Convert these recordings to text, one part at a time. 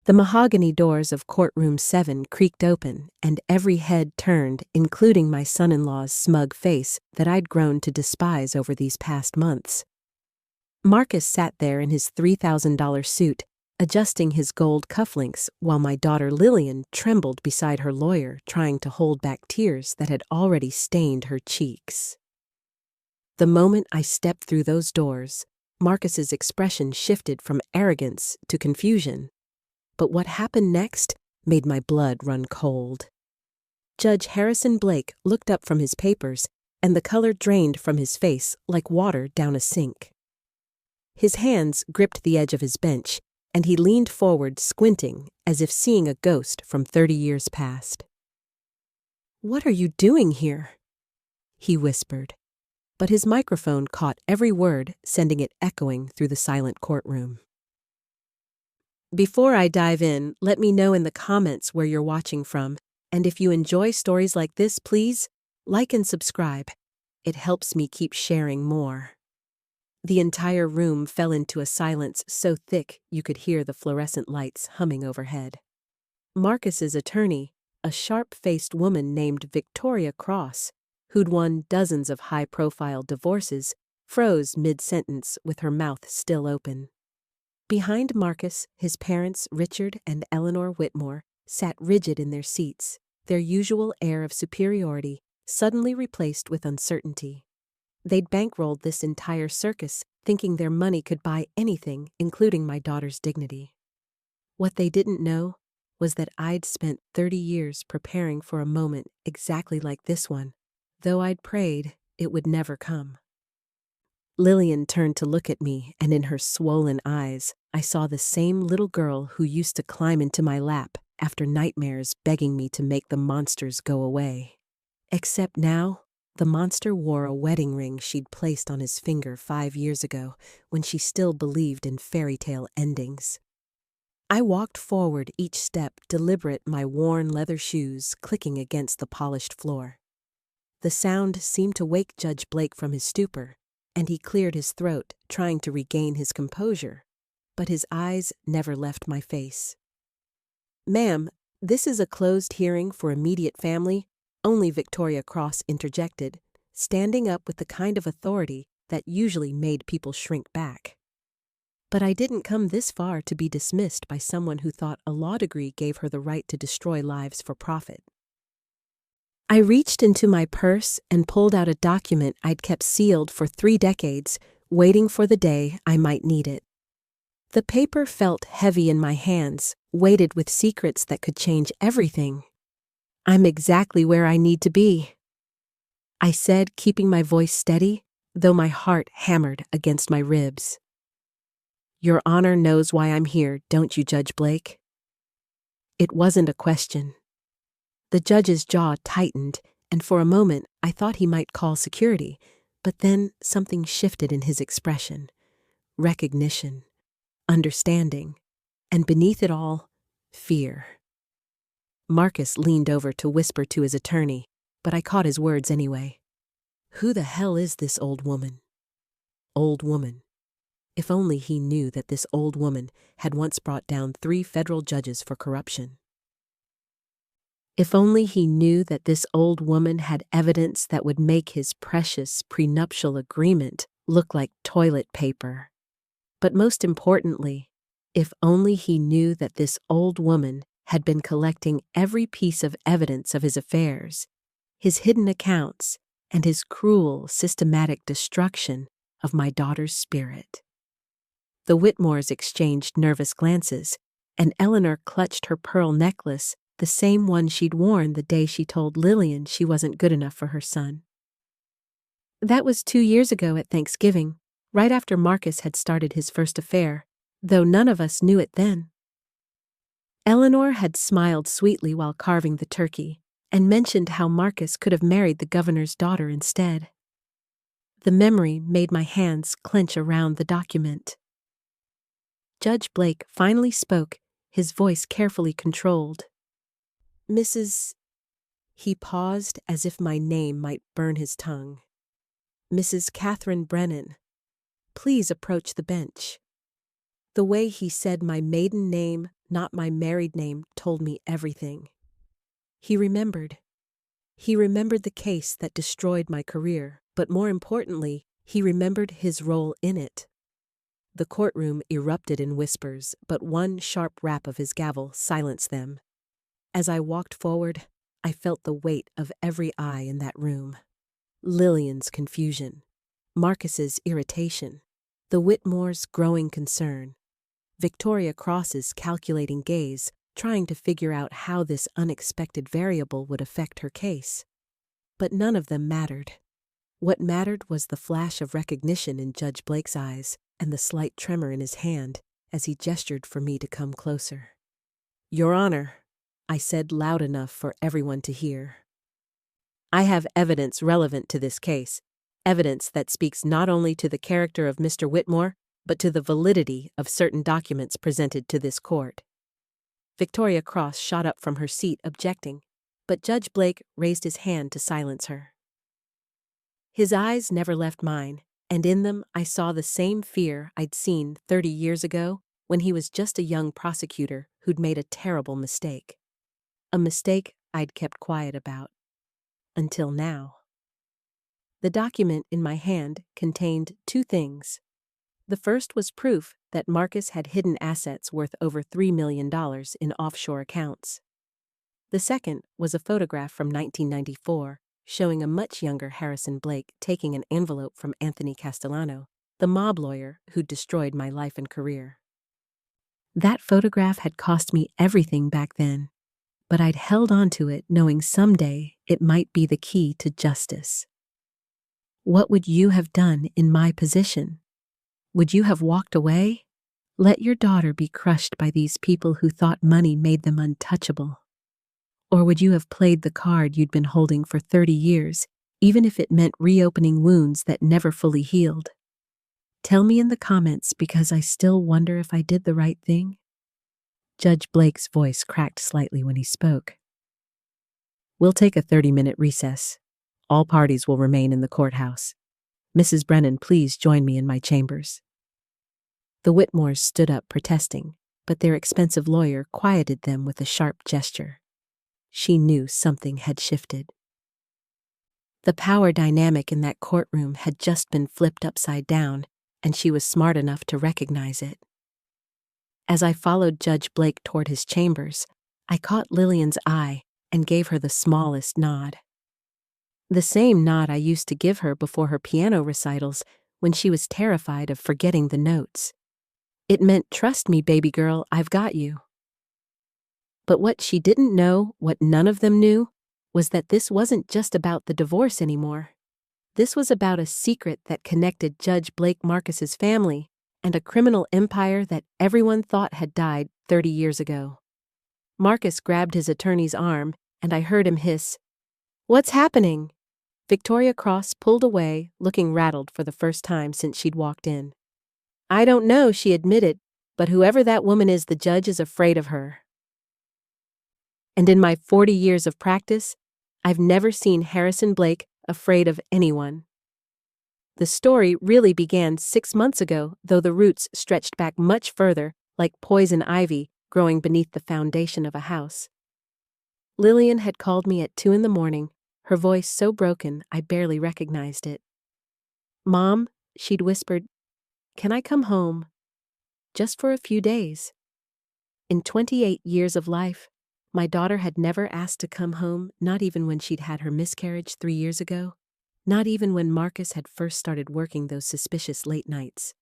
The mahogany doors of Courtroom 7 creaked open, and every head turned, including my son-in-law's smug face that I'd grown to despise over these past months. Marcus sat there in his $3,000 suit, adjusting his gold cufflinks, while my daughter Lillian trembled beside her lawyer, trying to hold back tears that had already stained her cheeks. The moment I stepped through those doors, Marcus's expression shifted from arrogance to confusion. But what happened next made my blood run cold. Judge Harrison Blake looked up from his papers, and the color drained from his face like water down a sink. His hands gripped the edge of his bench, and he leaned forward, squinting, as if seeing a ghost from 30 years past. "What are you doing here?" he whispered, but his microphone caught every word, sending it echoing through the silent courtroom. Before I dive in, let me know in the comments where you're watching from, and if you enjoy stories like this, please like and subscribe. It helps me keep sharing more. The entire room fell into a silence so thick you could hear the fluorescent lights humming overhead. Marcus's attorney, a sharp-faced woman named Victoria Cross, who'd won dozens of high-profile divorces, froze mid-sentence with her mouth still open. Behind Marcus, his parents, Richard and Eleanor Whitmore, sat rigid in their seats, their usual air of superiority suddenly replaced with uncertainty. They'd bankrolled this entire circus, thinking their money could buy anything, including my daughter's dignity. What they didn't know was that I'd spent 30 years preparing for a moment exactly like this one, though I'd prayed it would never come. Lillian turned to look at me, and in her swollen eyes, I saw the same little girl who used to climb into my lap after nightmares, begging me to make the monsters go away. Except now, the monster wore a wedding ring she'd placed on his finger 5 years ago, when she still believed in fairy tale endings. I walked forward each step, deliberate, my worn leather shoes clicking against the polished floor. The sound seemed to wake Judge Blake from his stupor, and he cleared his throat, trying to regain his composure, but his eyes never left my face. "Ma'am, this is a closed hearing for immediate family," only Victoria Cross interjected, standing up with the kind of authority that usually made people shrink back. But I didn't come this far to be dismissed by someone who thought a law degree gave her the right to destroy lives for profit. I reached into my purse and pulled out a document I'd kept sealed for 3 decades, waiting for the day I might need it. The paper felt heavy in my hands, weighted with secrets that could change everything. "I'm exactly where I need to be," I said, keeping my voice steady, though my heart hammered against my ribs. "Your Honor knows why I'm here, don't you, Judge Blake?" It wasn't a question. The judge's jaw tightened, and for a moment I thought he might call security, but then something shifted in his expression. Recognition, understanding, and beneath it all, fear. Marcus leaned over to whisper to his attorney, but I caught his words anyway. "Who the hell is this old woman?" Old woman. If only he knew that this old woman had once brought down 3 federal judges for corruption. If only he knew that this old woman had evidence that would make his precious prenuptial agreement look like toilet paper. But most importantly, if only he knew that this old woman had been collecting every piece of evidence of his affairs, his hidden accounts, and his cruel, systematic destruction of my daughter's spirit. The Whitmores exchanged nervous glances, and Eleanor clutched her pearl necklace, the same one she'd worn the day she told Lillian she wasn't good enough for her son. That was 2 years ago at Thanksgiving, right after Marcus had started his first affair, though none of us knew it then. Eleanor had smiled sweetly while carving the turkey, and mentioned how Marcus could have married the governor's daughter instead. The memory made my hands clench around the document. Judge Blake finally spoke, his voice carefully controlled. "Mrs. He paused as if my name might burn his tongue. "Mrs. Catherine Brennan, please approach the bench." The way he said my maiden name, not my married name, told me everything. He remembered. He remembered the case that destroyed my career, but more importantly, he remembered his role in it. The courtroom erupted in whispers, but one sharp rap of his gavel silenced them. As I walked forward, I felt the weight of every eye in that room. Lillian's confusion, Marcus's irritation, the Whitmores' growing concern, Victoria Cross's calculating gaze, trying to figure out how this unexpected variable would affect her case. But none of them mattered. What mattered was the flash of recognition in Judge Blake's eyes and the slight tremor in his hand as he gestured for me to come closer. "Your Honor," I said loud enough for everyone to hear. "I have evidence relevant to this case, evidence that speaks not only to the character of Mr. Whitmore, but to the validity of certain documents presented to this court." Victoria Cross shot up from her seat objecting, but Judge Blake raised his hand to silence her. His eyes never left mine, and in them I saw the same fear I'd seen 30 years ago when he was just a young prosecutor who'd made a terrible mistake. A mistake I'd kept quiet about. Until now. The document in my hand contained two things. The first was proof that Marcus had hidden assets worth over $3 million in offshore accounts. The second was a photograph from 1994 showing a much younger Harrison Blake taking an envelope from Anthony Castellano, the mob lawyer who destroyed my life and career. That photograph had cost me everything back then, but I'd held on to it knowing someday it might be the key to justice. What would you have done in my position? Would you have walked away? Let your daughter be crushed by these people who thought money made them untouchable? Or would you have played the card you'd been holding for 30 years, even if it meant reopening wounds that never fully healed? Tell me in the comments because I still wonder if I did the right thing. Judge Blake's voice cracked slightly when he spoke. "We'll take a 30-minute recess. All parties will remain in the courthouse. Mrs. Brennan, please join me in my chambers." The Whitmores stood up protesting, but their expensive lawyer quieted them with a sharp gesture. She knew something had shifted. The power dynamic in that courtroom had just been flipped upside down, and she was smart enough to recognize it. As I followed Judge Blake toward his chambers, I caught Lillian's eye and gave her the smallest nod. The same nod I used to give her before her piano recitals when she was terrified of forgetting the notes. It meant, "Trust me, baby girl, I've got you." But what she didn't know, what none of them knew, was that this wasn't just about the divorce anymore. This was about a secret that connected Judge Blake Marcus's family and a criminal empire that everyone thought had died 30 years ago. Marcus grabbed his attorney's arm, and I heard him hiss, "What's happening?" Victoria Cross pulled away, looking rattled for the first time since she'd walked in. "I don't know," she admitted, "but whoever that woman is, the judge is afraid of her." And in my 40 years of practice, I've never seen Harrison Blake afraid of anyone. The story really began 6 months ago, though the roots stretched back much further, like poison ivy growing beneath the foundation of a house. Lillian had called me at 2 a.m, her voice so broken I barely recognized it. "Mom," she'd whispered, "can I come home? Just for a few days?" In 28 years of life, my daughter had never asked to come home, not even when she'd had her miscarriage 3 years ago, not even when Marcus had first started working those suspicious late nights.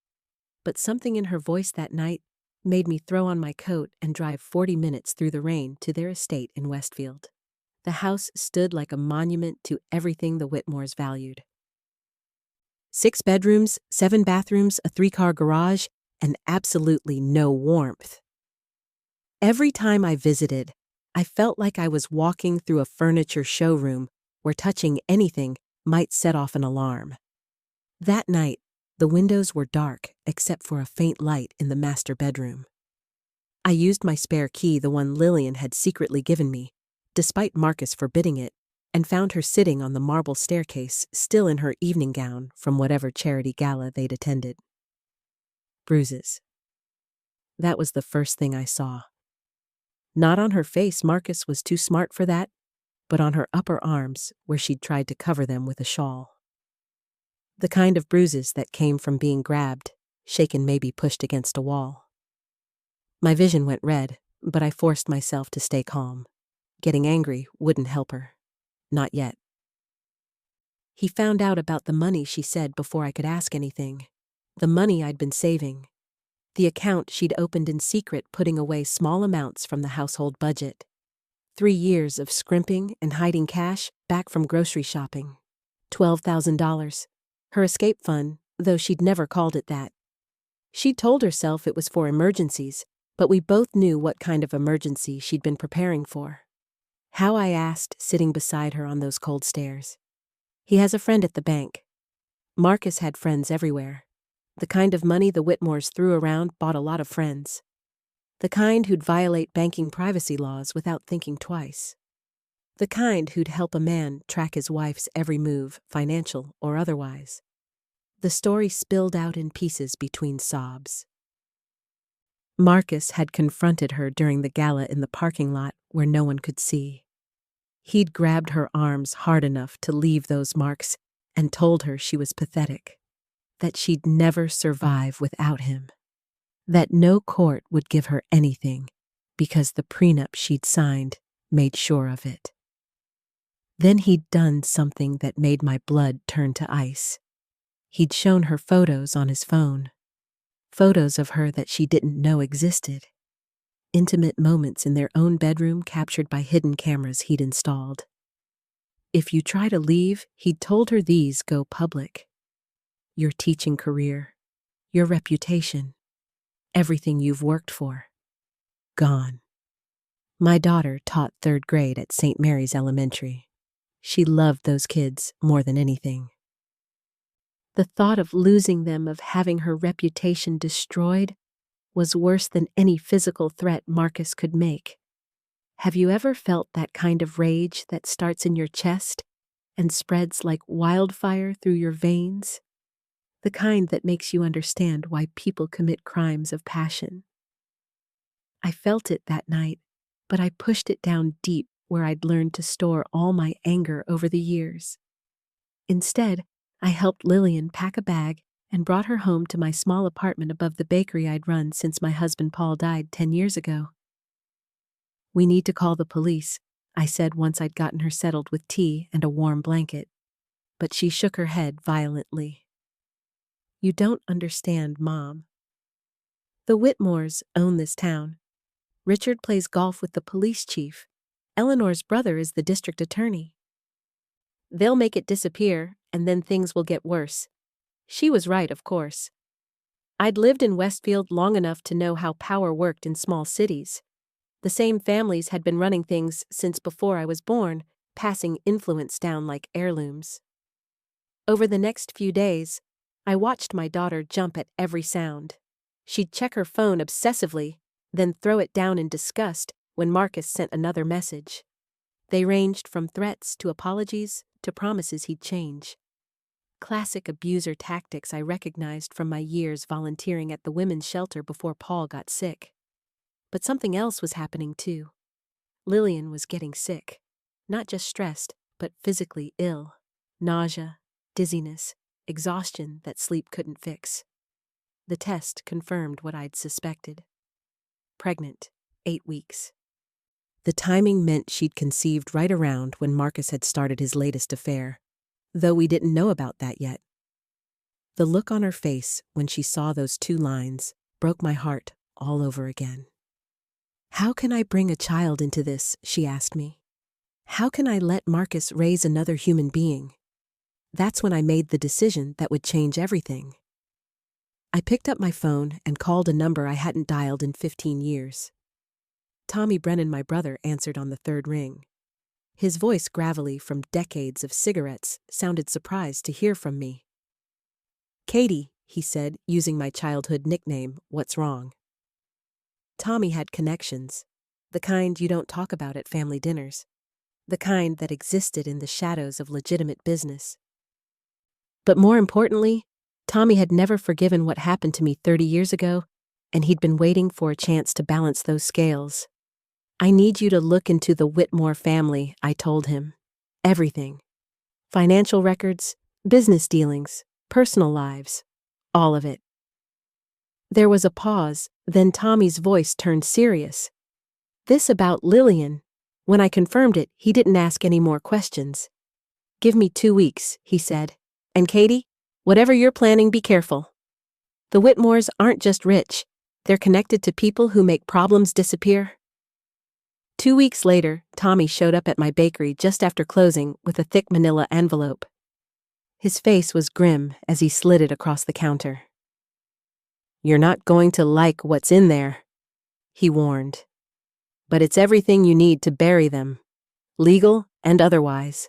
But something in her voice that night made me throw on my coat and drive 40 minutes through the rain to their estate in Westfield. The house stood like a monument to everything the Whitmores valued. 6 bedrooms, 7 bathrooms, a 3-car garage, and absolutely no warmth. Every time I visited, I felt like I was walking through a furniture showroom where touching anything might set off an alarm. That night, the windows were dark except for a faint light in the master bedroom. I used my spare key, the one Lillian had secretly given me, despite Marcus forbidding it, and found her sitting on the marble staircase, still in her evening gown from whatever charity gala they'd attended. Bruises. That was the first thing I saw. Not on her face, Marcus was too smart for that, but on her upper arms, where she'd tried to cover them with a shawl. The kind of bruises that came from being grabbed, shaken, maybe pushed against a wall. My vision went red, but I forced myself to stay calm. Getting angry wouldn't help her. Not yet. He found out about the money, she said before I could ask anything. The money I'd been saving. The account she'd opened in secret, putting away small amounts from the household budget. 3 years of scrimping and hiding cash back from grocery shopping. $12,000. Her escape fund, though she'd never called it that. She'd told herself it was for emergencies, but we both knew what kind of emergency she'd been preparing for. How, I asked, sitting beside her on those cold stairs. He has a friend at the bank. Marcus had friends everywhere. The kind of money the Whitmores threw around bought a lot of friends. The kind who'd violate banking privacy laws without thinking twice. The kind who'd help a man track his wife's every move, financial or otherwise. The story spilled out in pieces between sobs. Marcus had confronted her during the gala in the parking lot where no one could see. He'd grabbed her arms hard enough to leave those marks and told her she was pathetic, that she'd never survive without him, that no court would give her anything because the prenup she'd signed made sure of it. Then he'd done something that made my blood turn to ice. He'd shown her photos on his phone, photos of her that she didn't know existed. Intimate moments in their own bedroom captured by hidden cameras he'd installed. If you try to leave, he'd told her, these go public. Your teaching career, your reputation, everything you've worked for. Gone. My daughter taught 3rd grade at St. Mary's Elementary. She loved those kids more than anything. The thought of losing them, of having her reputation destroyed, was worse than any physical threat Marcus could make. Have you ever felt that kind of rage that starts in your chest and spreads like wildfire through your veins? The kind that makes you understand why people commit crimes of passion. I felt it that night, but I pushed it down deep where I'd learned to store all my anger over the years. Instead, I helped Lillian pack a bag and brought her home to my small apartment above the bakery I'd run since my husband Paul died 10 years ago. We need to call the police, I said once I'd gotten her settled with tea and a warm blanket. But she shook her head violently. You don't understand, Mom. The Whitmores own this town. Richard plays golf with the police chief. Eleanor's brother is the district attorney. They'll make it disappear, and then things will get worse. She was right, of course. I'd lived in Westfield long enough to know how power worked in small cities. The same families had been running things since before I was born, passing influence down like heirlooms. Over the next few days, I watched my daughter jump at every sound. She'd check her phone obsessively, then throw it down in disgust when Marcus sent another message. They ranged from threats to apologies to promises he'd change. Classic abuser tactics I recognized from my years volunteering at the women's shelter before Paul got sick. But something else was happening too. Lillian was getting sick. Not just stressed, but physically ill. Nausea, dizziness, exhaustion that sleep couldn't fix. The test confirmed what I'd suspected. Pregnant, 8 weeks. The timing meant she'd conceived right around when Marcus had started his latest affair, though we didn't know about that yet. The look on her face when she saw those 2 lines broke my heart all over again. How can I bring a child into this, she asked me. How can I let Marcus raise another human being? That's when I made the decision that would change everything. I picked up my phone and called a number I hadn't dialed in 15 years. Tommy Brennan, my brother, answered on the 3rd ring. His voice, gravelly from decades of cigarettes, sounded surprised to hear from me. Katie, he said, using my childhood nickname, What's Wrong? Tommy had connections, the kind you don't talk about at family dinners, the kind that existed in the shadows of legitimate business. But more importantly, Tommy had never forgiven what happened to me 30 years ago and he'd been waiting for a chance to balance those scales. "I need you to look into the Whitmore family," I told him. "Everything. Financial records, business dealings, personal lives, all of it." There was a pause, then Tommy's voice turned serious. "This about Lillian." When I confirmed it, he didn't ask any more questions. "Give me 2 weeks," he said. "And Katie, whatever you're planning, be careful. The Whitmores aren't just rich, they're connected to people who make problems disappear." 2 weeks later, Tommy showed up at my bakery just after closing with a thick manila envelope. His face was grim as he slid it across the counter. "You're not going to like what's in there," he warned. "But it's everything you need to bury them, legal and otherwise."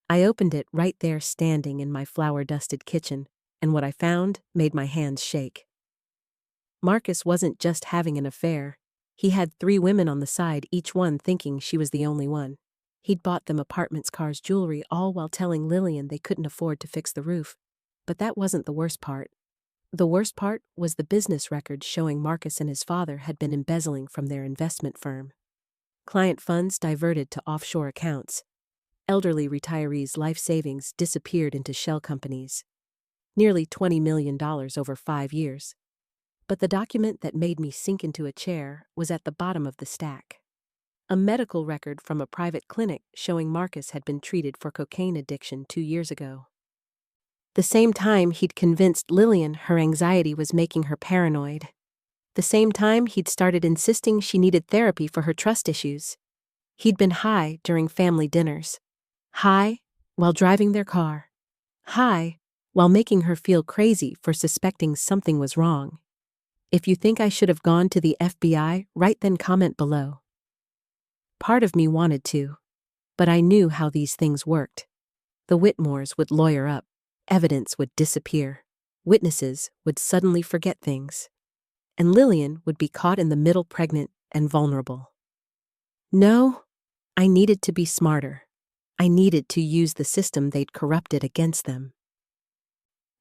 I opened it right there standing in my flour-dusted kitchen, and what I found made my hands shake. Marcus wasn't just having an affair. He had 3 women on the side, each one thinking she was the only one. He'd bought them apartments, cars, jewelry, all while telling Lillian they couldn't afford to fix the roof. But that wasn't the worst part. The worst part was the business records showing Marcus and his father had been embezzling from their investment firm. Client funds diverted to offshore accounts. Elderly retirees' life savings disappeared into shell companies. Nearly $20 million over 5 years. But the document that made me sink into a chair was at the bottom of the stack. A medical record from a private clinic showing Marcus had been treated for cocaine addiction 2 years ago. The same time he'd convinced Lillian her anxiety was making her paranoid. The same time he'd started insisting she needed therapy for her trust issues. He'd been high during family dinners. High while driving their car. High while making her feel crazy for suspecting something was wrong. If you think I should have gone to the FBI, write then comment below. Part of me wanted to, but I knew how these things worked. The Whitmores would lawyer up, evidence would disappear, witnesses would suddenly forget things, and Lillian would be caught in the middle pregnant and vulnerable. No, I needed to be smarter. I needed to use the system they'd corrupted against them.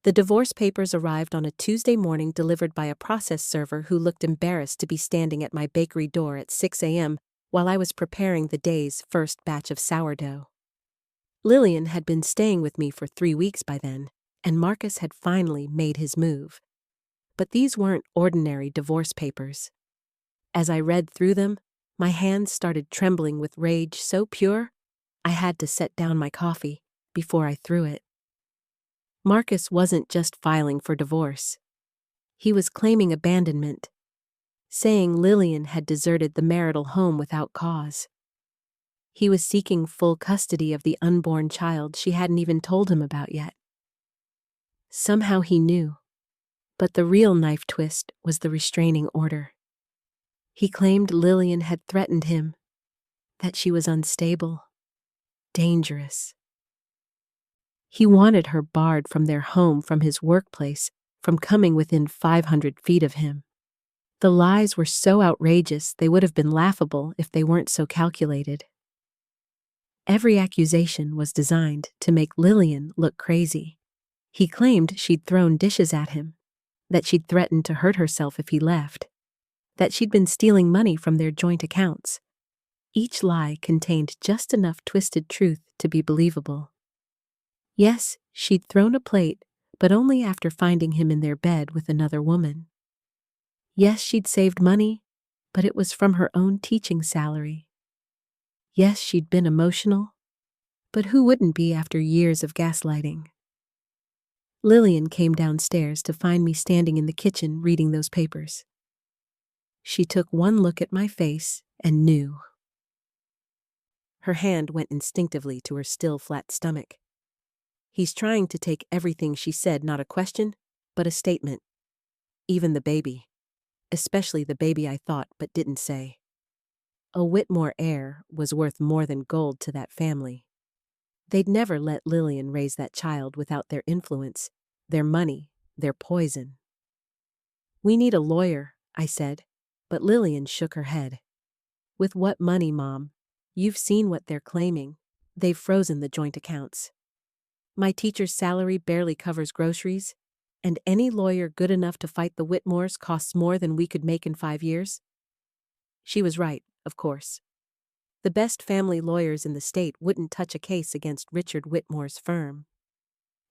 The divorce papers arrived on a Tuesday morning, delivered by a process server who looked embarrassed to be standing at my bakery door at 6 a.m. while I was preparing the day's first batch of sourdough. Lillian had been staying with me for 3 weeks by then, and Marcus had finally made his move. But these weren't ordinary divorce papers. As I read through them, my hands started trembling with rage so pure, I had to set down my coffee before I threw it. Marcus wasn't just filing for divorce. He was claiming abandonment, saying Lillian had deserted the marital home without cause. He was seeking full custody of the unborn child she hadn't even told him about yet. Somehow he knew, but the real knife twist was the restraining order. He claimed Lillian had threatened him, that she was unstable, dangerous. He wanted her barred from their home, from his workplace, from coming within 500 feet of him. The lies were so outrageous they would have been laughable if they weren't so calculated. Every accusation was designed to make Lillian look crazy. He claimed she'd thrown dishes at him, that she'd threatened to hurt herself if he left, that she'd been stealing money from their joint accounts. Each lie contained just enough twisted truth to be believable. Yes, she'd thrown a plate, but only after finding him in their bed with another woman. Yes, she'd saved money, but it was from her own teaching salary. Yes, she'd been emotional, but who wouldn't be after years of gaslighting? Lillian came downstairs to find me standing in the kitchen reading those papers. She took one look at my face and knew. Her hand went instinctively to her still flat stomach. He's trying to take everything she said, not a question, but a statement. Even the baby. Especially the baby I thought but didn't say. A Whitmore heir was worth more than gold to that family. They'd never let Lillian raise that child without their influence, their money, their poison. "We need a lawyer," I said, but Lillian shook her head. "With what money, Mom? You've seen what they're claiming. They've frozen the joint accounts. My teacher's salary barely covers groceries. And any lawyer good enough to fight the Whitmores costs more than we could make in 5 years? She was right, of course. The best family lawyers in the state wouldn't touch a case against Richard Whitmore's firm.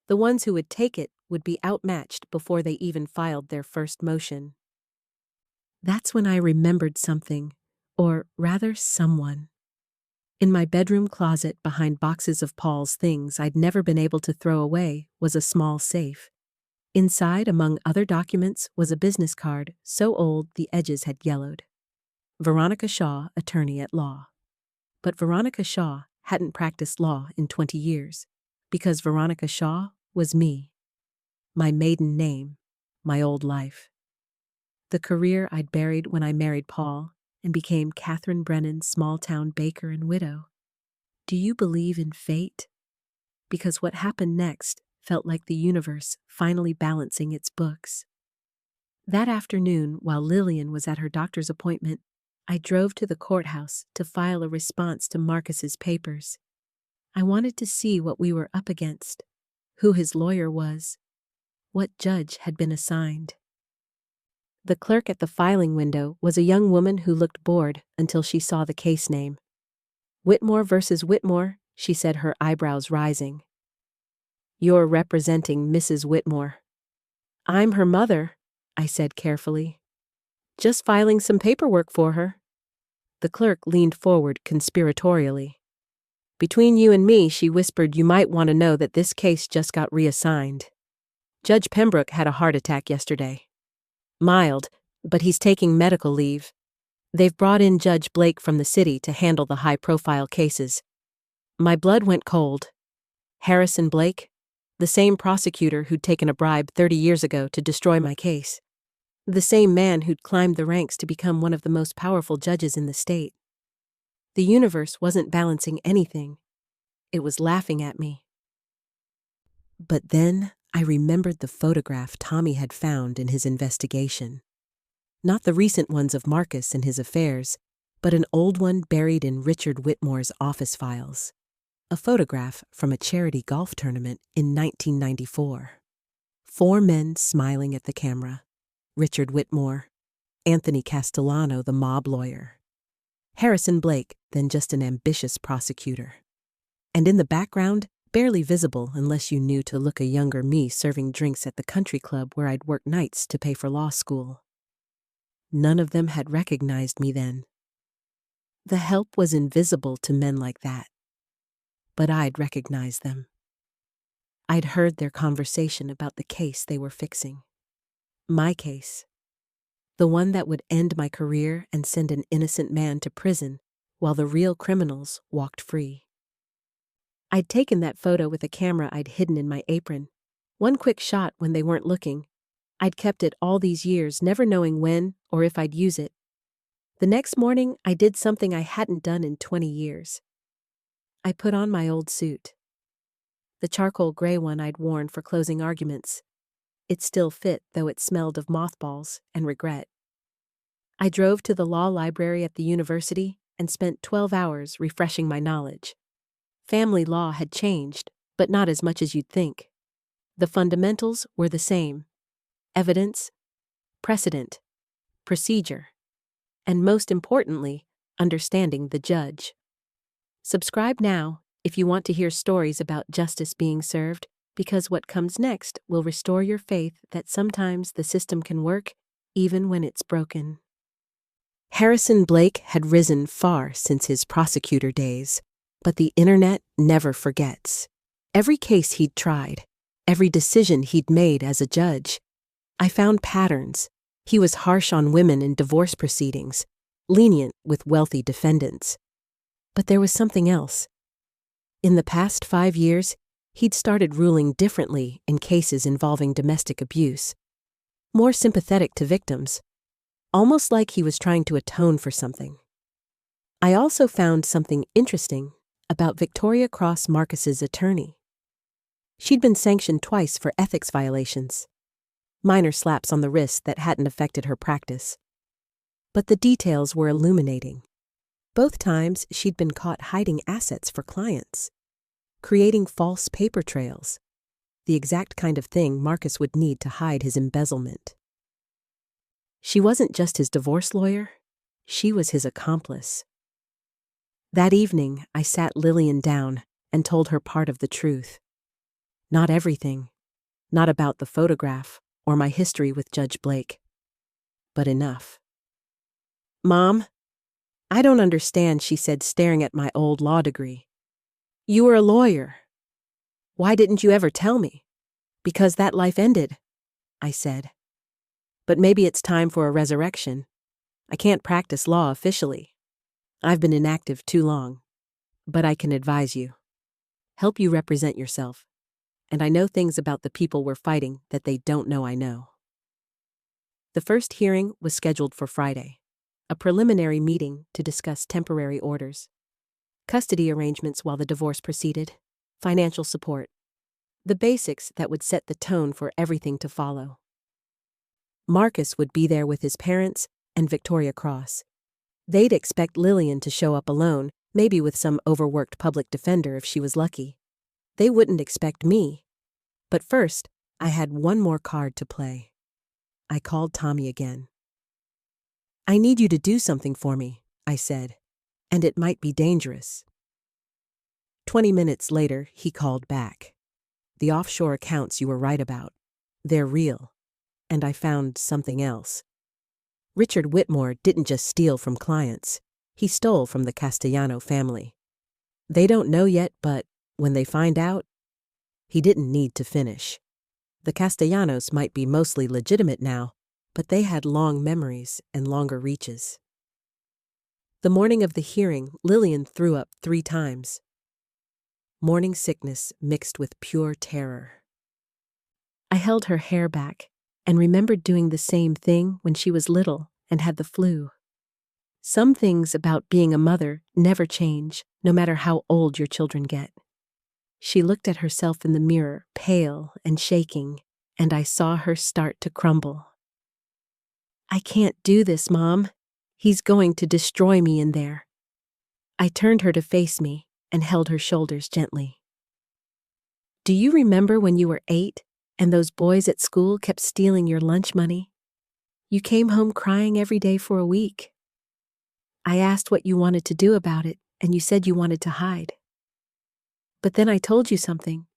The ones who would take it would be outmatched before they even filed their first motion. That's when I remembered something, or rather someone. In my bedroom closet behind boxes of Paul's things I'd never been able to throw away was a small safe. Inside, among other documents, was a business card so old the edges had yellowed. Veronica Shaw, attorney at law. But Veronica Shaw hadn't practiced law in 20 years, because Veronica Shaw was me. My maiden name, my old life. The career I'd buried when I married Paul and became Catherine Brennan's small-town baker and widow. Do you believe in fate? Because what happened next felt like the universe finally balancing its books. That afternoon, while Lillian was at her doctor's appointment, I drove to the courthouse to file a response to Marcus's papers. I wanted to see what we were up against, who his lawyer was, what judge had been assigned. The clerk at the filing window was a young woman who looked bored until she saw the case name. Whitmore versus Whitmore, she said, her eyebrows rising. You're representing Mrs. Whitmore. I'm her mother, I said carefully. Just filing some paperwork for her. The clerk leaned forward conspiratorially. Between you and me, she whispered, you might want to know that this case just got reassigned. Judge Pembroke had a heart attack yesterday. Mild, but he's taking medical leave. They've brought in Judge Blake from the city to handle the high-profile cases. My blood went cold. Harrison Blake, the same prosecutor who'd taken a bribe 30 years ago to destroy my case. The same man who'd climbed the ranks to become one of the most powerful judges in the state. The universe wasn't balancing anything. It was laughing at me. But then I remembered the photograph Tommy had found in his investigation. Not the recent ones of Marcus and his affairs, but an old one buried in Richard Whitmore's office files. A photograph from a charity golf tournament in 1994. 4 men smiling at the camera. Richard Whitmore, Anthony Castellano, the mob lawyer, Harrison Blake, then just an ambitious prosecutor. And in the background, barely visible unless you knew to look, a younger me serving drinks at the country club where I'd worked nights to pay for law school. None of them had recognized me then. The help was invisible to men like that. But I'd recognized them. I'd heard their conversation about the case they were fixing. My case. The one that would end my career and send an innocent man to prison while the real criminals walked free. I'd taken that photo with a camera I'd hidden in my apron. One quick shot when they weren't looking. I'd kept it all these years, never knowing when or if I'd use it. The next morning, I did something I hadn't done in 20 years. I put on my old suit. The charcoal gray one I'd worn for closing arguments. It still fit, though it smelled of mothballs and regret. I drove to the law library at the university and spent 12 hours refreshing my knowledge. Family law had changed, but not as much as you'd think. The fundamentals were the same. Evidence, precedent, procedure, and most importantly, understanding the judge. Subscribe now if you want to hear stories about justice being served, because what comes next will restore your faith that sometimes the system can work even when it's broken. Harrison Blake had risen far since his prosecutor days, but the internet never forgets. Every case he'd tried, every decision he'd made as a judge, I found patterns. He was harsh on women in divorce proceedings, lenient with wealthy defendants. But there was something else. In the past 5 years, he'd started ruling differently in cases involving domestic abuse, more sympathetic to victims, almost like he was trying to atone for something. I also found something interesting about Victoria Cross Marcus's attorney. She'd been sanctioned twice for ethics violations, minor slaps on the wrist that hadn't affected her practice. But the details were illuminating. Both times she'd been caught hiding assets for clients, creating false paper trails. the exact kind of thing Marcus would need to hide his embezzlement. She wasn't just his divorce lawyer, she was his accomplice. That evening, I sat Lillian down and told her part of the truth. Not everything, not about the photograph or my history with Judge Blake, but enough. "Mom, I don't understand," she said, staring at my old law degree. "You were a lawyer. Why didn't you ever tell me?" "Because that life ended," I said. "But maybe it's time for a resurrection. I can't practice law officially. I've been inactive too long. But I can advise you. Help you represent yourself. And I know things about the people we're fighting that they don't know I know." The first hearing was scheduled for Friday, a preliminary meeting to discuss temporary orders, custody arrangements while the divorce proceeded, financial support, the basics that would set the tone for everything to follow. Marcus would be there with his parents and Victoria Cross. They'd expect Lillian to show up alone, maybe with some overworked public defender if she was lucky. They wouldn't expect me. But first, I had one more card to play. I called Tommy again. "I need you to do something for me," I said, "and it might be dangerous." 20 minutes later, he called back. "The offshore accounts you were right about. They're real. And I found something else. Richard Whitmore didn't just steal from clients. He stole from the Castellano family. They don't know yet, but when they find out, he didn't need to finish. The Castellanos might be mostly legitimate now, but they had long memories and longer reaches." The morning of the hearing, Lillian threw up 3 times. Morning sickness mixed with pure terror. I held her hair back and remembered doing the same thing when she was little and had the flu. Some things about being a mother never change, no matter how old your children get. She looked at herself in the mirror, pale and shaking, and I saw her start to crumble. "I can't do this, Mom. He's going to destroy me in there." I turned her to face me and held her shoulders gently. "Do you remember when you were 8 and those boys at school kept stealing your lunch money? You came home crying every day for a week. I asked what you wanted to do about it, and you said you wanted to hide. But then I told you something.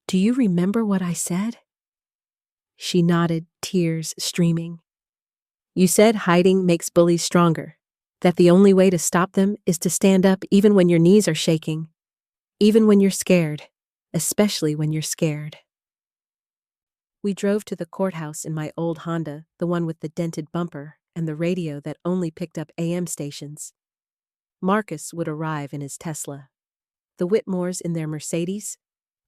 Do you remember what I said?" She nodded, tears streaming. "You said hiding makes bullies stronger, that the only way to stop them is to stand up even when your knees are shaking, even when you're scared, especially when you're scared." We drove to the courthouse in my old Honda, the one with the dented bumper and the radio that only picked up AM stations. Marcus would arrive in his Tesla, the Whitmores in their Mercedes,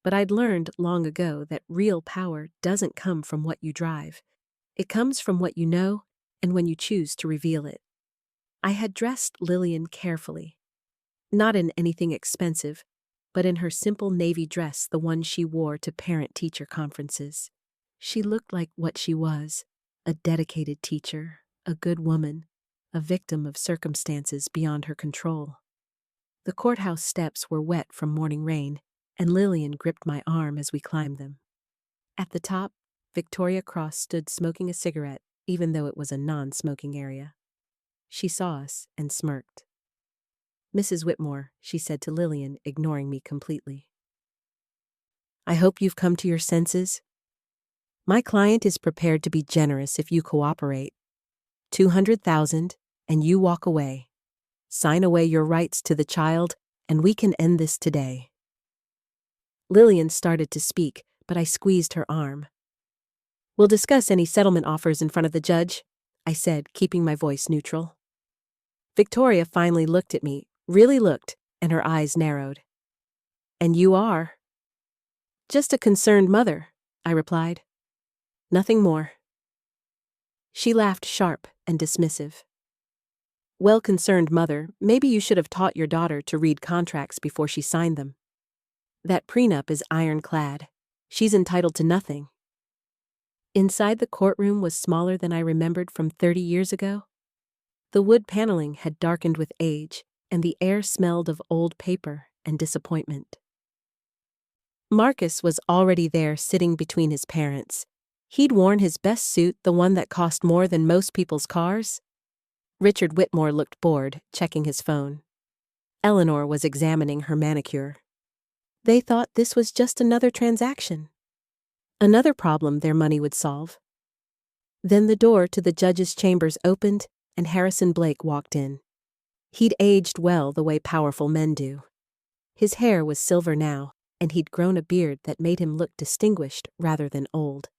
but I'd learned long ago that real power doesn't come from what you drive. It comes from what you know and when you choose to reveal it. I had dressed Lillian carefully, not in anything expensive, but in her simple navy dress, the one she wore to parent-teacher conferences. She looked like what she was, a dedicated teacher, a good woman, a victim of circumstances beyond her control. The courthouse steps were wet from morning rain, and Lillian gripped my arm as we climbed them. At the top, Victoria Cross stood smoking a cigarette, even though it was a non-smoking area. She saw us and smirked. "Mrs. Whitmore," she said to Lillian, ignoring me completely. "I hope you've come to your senses. My client is prepared to be generous if you cooperate. 200,000, and you walk away. Sign away your rights to the child, and we can end this today." Lillian started to speak, but I squeezed her arm. "We'll discuss any settlement offers in front of the judge," I said, keeping my voice neutral. Victoria finally looked at me, really looked, and her eyes narrowed. "And you are?" "Just a concerned mother," I replied. "Nothing more." She laughed sharp and dismissive. "Well, concerned mother, maybe you should have taught your daughter to read contracts before she signed them. That prenup is ironclad. She's entitled to nothing." Inside the courtroom was smaller than I remembered from 30 years ago. The wood paneling had darkened with age, and the air smelled of old paper and disappointment. Marcus was already there sitting between his parents. He'd worn his best suit, the one that cost more than most people's cars. Richard Whitmore looked bored, checking his phone. Eleanor was examining her manicure. They thought this was just another transaction. Another problem their money would solve. Then the door to the judge's chambers opened, and Harrison Blake walked in. He'd aged well the way powerful men do. His hair was silver now, and he'd grown a beard that made him look distinguished rather than old.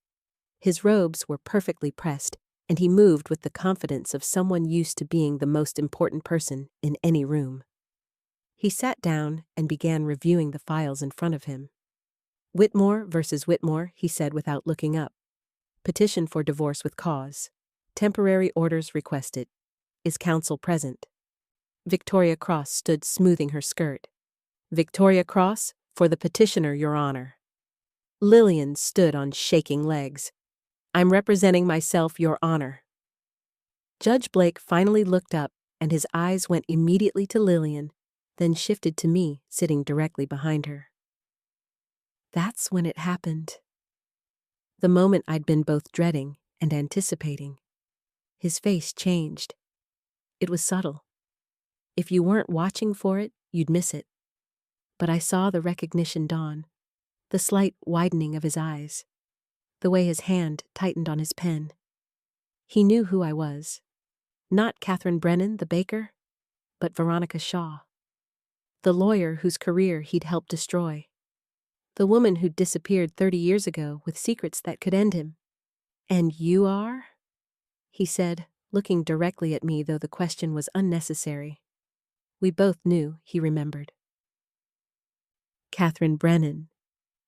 His robes were perfectly pressed, and he moved with the confidence of someone used to being the most important person in any room. He sat down and began reviewing the files in front of him. Whitmore versus Whitmore, he said without looking up. Petition for divorce with cause. Temporary orders requested. Is counsel present? Victoria Cross stood smoothing her skirt. Victoria Cross, for the petitioner, Your Honor. Lillian stood on shaking legs. I'm representing myself, Your Honor. Judge Blake finally looked up, and his eyes went immediately to Lillian, then shifted to me, sitting directly behind her. That's when it happened. The moment I'd been both dreading and anticipating. His face changed. It was subtle. If you weren't watching for it, you'd miss it. But I saw the recognition dawn, the slight widening of his eyes, the way his hand tightened on his pen. He knew who I was. Not Catherine Brennan, the baker, but Veronica Shaw. The lawyer whose career he'd helped destroy. The woman who'd disappeared 30 years ago with secrets that could end him. And you are? He said, looking directly at me, though the question was unnecessary. We both knew, he remembered. Catherine Brennan,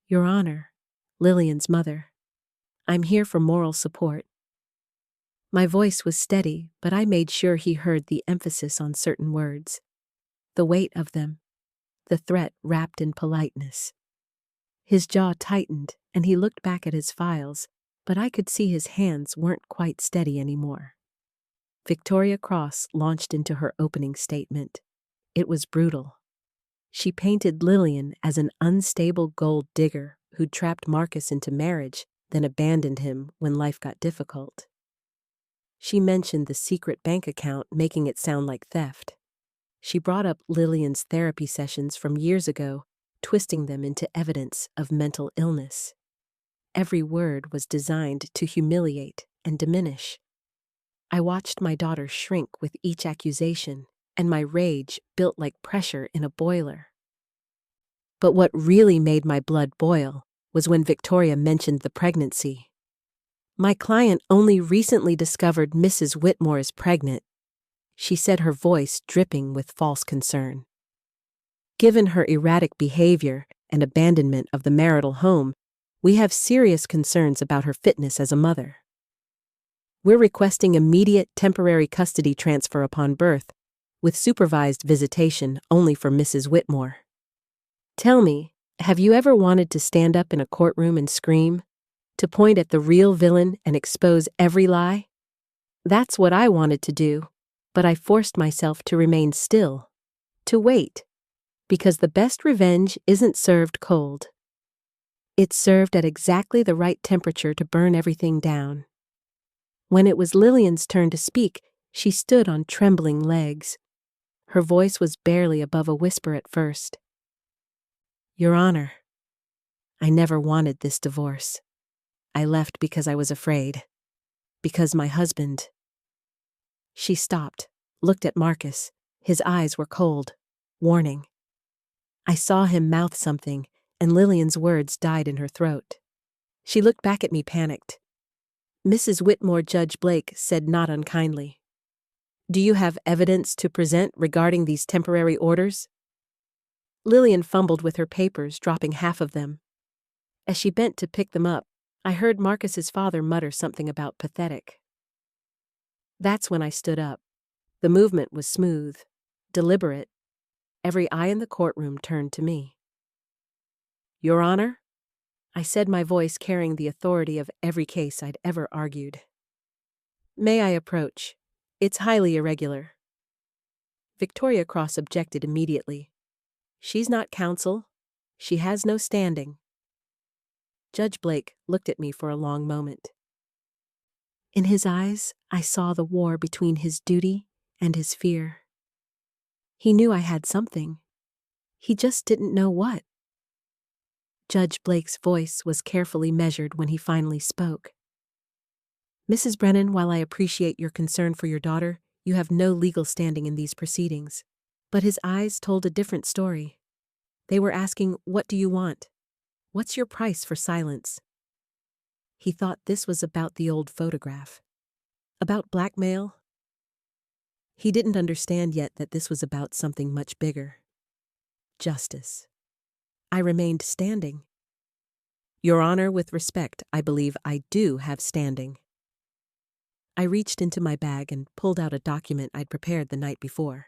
Your Honor, Lillian's mother. I'm here for moral support. My voice was steady, but I made sure he heard the emphasis on certain words. The weight of them. The threat wrapped in politeness. His jaw tightened, and he looked back at his files, but I could see his hands weren't quite steady anymore. Victoria Cross launched into her opening statement. It was brutal. She painted Lillian as an unstable gold digger who'd trapped Marcus into marriage, then abandoned him when life got difficult. She mentioned the secret bank account, making it sound like theft. She brought up Lillian's therapy sessions from years ago, twisting them into evidence of mental illness. Every word was designed to humiliate and diminish. I watched my daughter shrink with each accusation, and my rage built like pressure in a boiler. But what really made my blood boil was when Victoria mentioned the pregnancy. My client only recently discovered Mrs. Whitmore is pregnant, she said, her voice dripping with false concern. Given her erratic behavior and abandonment of the marital home, we have serious concerns about her fitness as a mother. We're requesting immediate temporary custody transfer upon birth, with supervised visitation only for Mrs. Whitmore. Tell me, have you ever wanted to stand up in a courtroom and scream? To point at the real villain and expose every lie? That's what I wanted to do, but I forced myself to remain still, to wait, because the best revenge isn't served cold. It's served at exactly the right temperature to burn everything down. When it was Lillian's turn to speak, she stood on trembling legs. Her voice was barely above a whisper at first. Your Honor, I never wanted this divorce. I left because I was afraid. Because my husband... She stopped, looked at Marcus. His eyes were cold, warning. I saw him mouth something, and Lillian's words died in her throat. She looked back at me, panicked. Mrs. Whitmore, Judge Blake said not unkindly. Do you have evidence to present regarding these temporary orders? Lillian fumbled with her papers, dropping half of them. As she bent to pick them up, I heard Marcus's father mutter something about pathetic. That's when I stood up. The movement was smooth, deliberate. Every eye in the courtroom turned to me. Your Honor, I said, my voice carrying the authority of every case I'd ever argued. May I approach? It's highly irregular. Victoria Cross objected immediately. She's not counsel. She has no standing. Judge Blake looked at me for a long moment. In his eyes, I saw the war between his duty and his fear. He knew I had something. He just didn't know what. Judge Blake's voice was carefully measured when he finally spoke. Mrs. Brennan, while I appreciate your concern for your daughter, you have no legal standing in these proceedings. But his eyes told a different story. They were asking, what do you want? What's your price for silence? He thought this was about the old photograph. About blackmail? He didn't understand yet that this was about something much bigger. Justice. I remained standing. Your Honor, with respect, I believe I do have standing. I reached into my bag and pulled out a document I'd prepared the night before.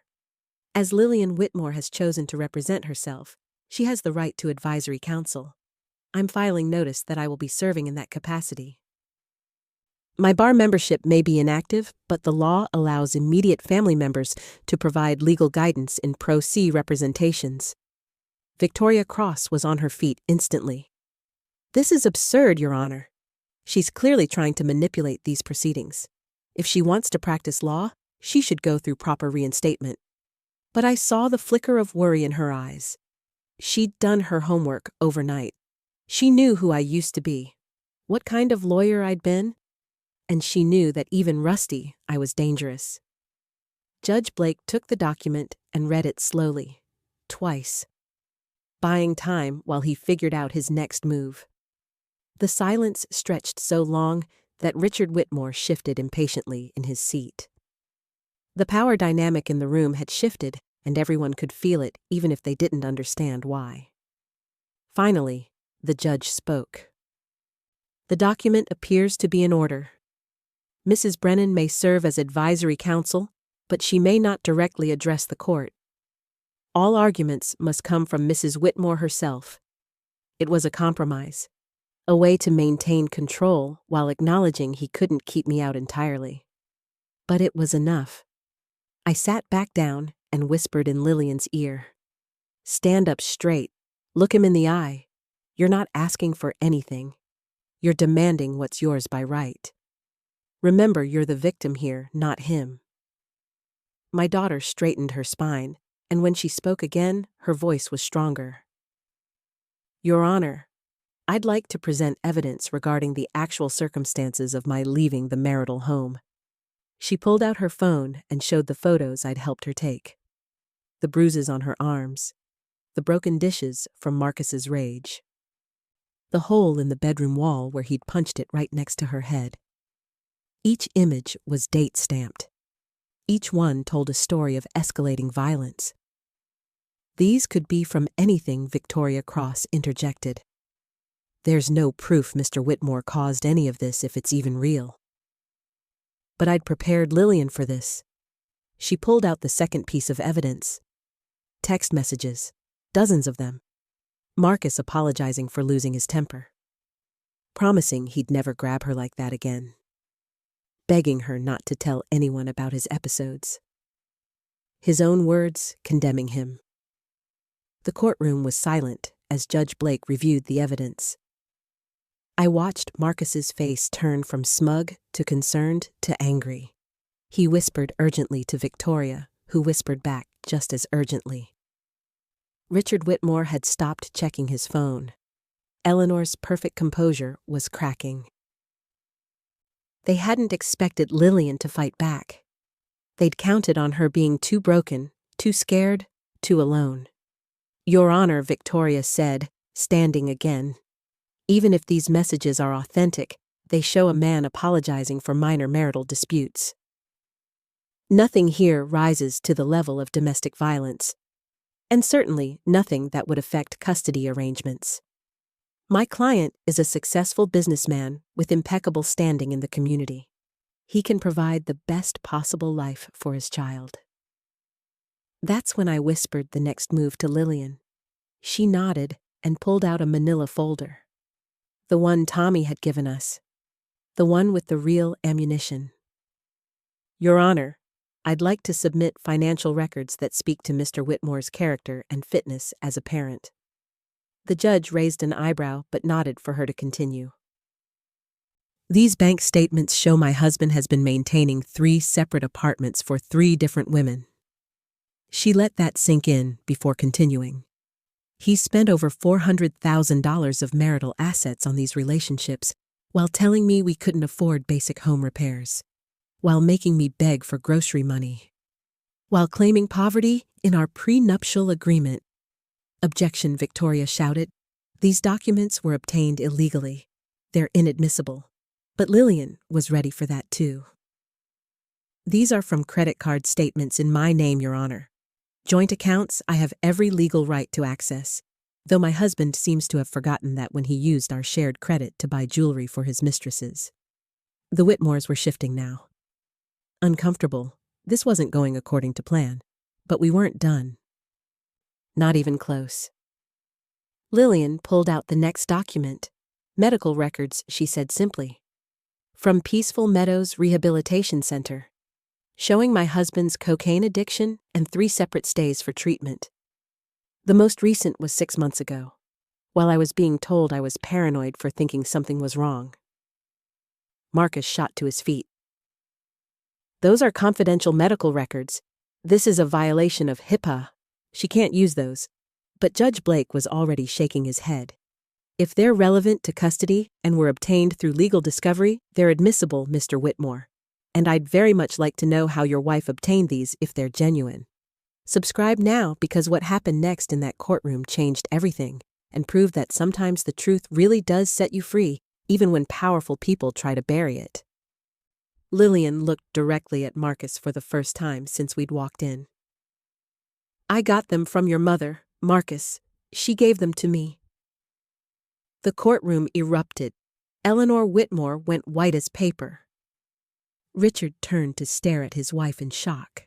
As Lillian Whitmore has chosen to represent herself, she has the right to advisory counsel. I'm filing notice that I will be serving in that capacity. My bar membership may be inactive, but the law allows immediate family members to provide legal guidance in pro se representations. Victoria Cross was on her feet instantly. This is absurd, Your Honor. She's clearly trying to manipulate these proceedings. If she wants to practice law, she should go through proper reinstatement. But I saw the flicker of worry in her eyes. She'd done her homework overnight. She knew who I used to be, what kind of lawyer I'd been, and she knew that even rusty, I was dangerous. Judge Blake took the document and read it slowly, twice, buying time while he figured out his next move. The silence stretched so long that Richard Whitmore shifted impatiently in his seat. The power dynamic in the room had shifted, and everyone could feel it even if they didn't understand why. Finally, the judge spoke. The document appears to be in order. Mrs. Brennan may serve as advisory counsel, but she may not directly address the court. All arguments must come from Mrs. Whitmore herself. It was a compromise, a way to maintain control while acknowledging he couldn't keep me out entirely. But it was enough. I sat back down and whispered in Lillian's ear. Stand up straight. Look him in the eye. You're not asking for anything. You're demanding what's yours by right. Remember, you're the victim here, not him. My daughter straightened her spine, and when she spoke again, her voice was stronger. Your Honor, I'd like to present evidence regarding the actual circumstances of my leaving the marital home. She pulled out her phone and showed the photos I'd helped her take. The bruises on her arms, the broken dishes from Marcus's rage, the hole in the bedroom wall where he'd punched it right next to her head. Each image was date-stamped. Each one told a story of escalating violence. These could be from anything Victoria Cross interjected. There's no proof Mr. Whitmore caused any of this if it's even real. But I'd prepared Lillian for this. She pulled out the second piece of evidence. Text messages, dozens of them. Marcus apologizing for losing his temper. Promising he'd never grab her like that again. Begging her not to tell anyone about his episodes. His own words condemning him. The courtroom was silent as Judge Blake reviewed the evidence. I watched Marcus's face turn from smug to concerned to angry. He whispered urgently to Victoria, who whispered back just as urgently. Richard Whitmore had stopped checking his phone. Eleanor's perfect composure was cracking. They hadn't expected Lillian to fight back. They'd counted on her being too broken, too scared, too alone. Your Honor, Victoria said, standing again. Even if these messages are authentic, they show a man apologizing for minor marital disputes. Nothing here rises to the level of domestic violence, and certainly nothing that would affect custody arrangements. My client is a successful businessman with impeccable standing in the community. He can provide the best possible life for his child. That's when I whispered the next move to Lillian. She nodded and pulled out a manila folder. The one Tommy had given us. The one with the real ammunition. Your Honor, I'd like to submit financial records that speak to Mr. Whitmore's character and fitness as a parent. The judge raised an eyebrow but nodded for her to continue. These bank statements show my husband has been maintaining 3 separate apartments for 3 different women. She let that sink in before continuing. He spent over $400,000 of marital assets on these relationships while telling me we couldn't afford basic home repairs, while making me beg for grocery money, while claiming poverty in our prenuptial agreement. Objection, Victoria shouted. These documents were obtained illegally. They're inadmissible. But Lillian was ready for that too. These are from credit card statements in my name, Your Honor. Joint accounts I have every legal right to access, though my husband seems to have forgotten that when he used our shared credit to buy jewelry for his mistresses. The Whitmores were shifting now. Uncomfortable, this wasn't going according to plan, but we weren't done. Not even close. Lillian pulled out the next document. Medical records, she said simply. From Peaceful Meadows Rehabilitation Center, showing my husband's cocaine addiction and 3 separate stays for treatment. The most recent was 6 months ago, while I was being told I was paranoid for thinking something was wrong. Marcus shot to his feet. Those are confidential medical records. This is a violation of HIPAA. She can't use those. But Judge Blake was already shaking his head. If they're relevant to custody and were obtained through legal discovery, they're admissible, Mr. Whitmore. And I'd very much like to know how your wife obtained these if they're genuine. Subscribe now, because what happened next in that courtroom changed everything and proved that sometimes the truth really does set you free, even when powerful people try to bury it. Lillian looked directly at Marcus for the first time since we'd walked in. I got them from your mother, Marcus. She gave them to me. The courtroom erupted. Eleanor Whitmore went white as paper. Richard turned to stare at his wife in shock.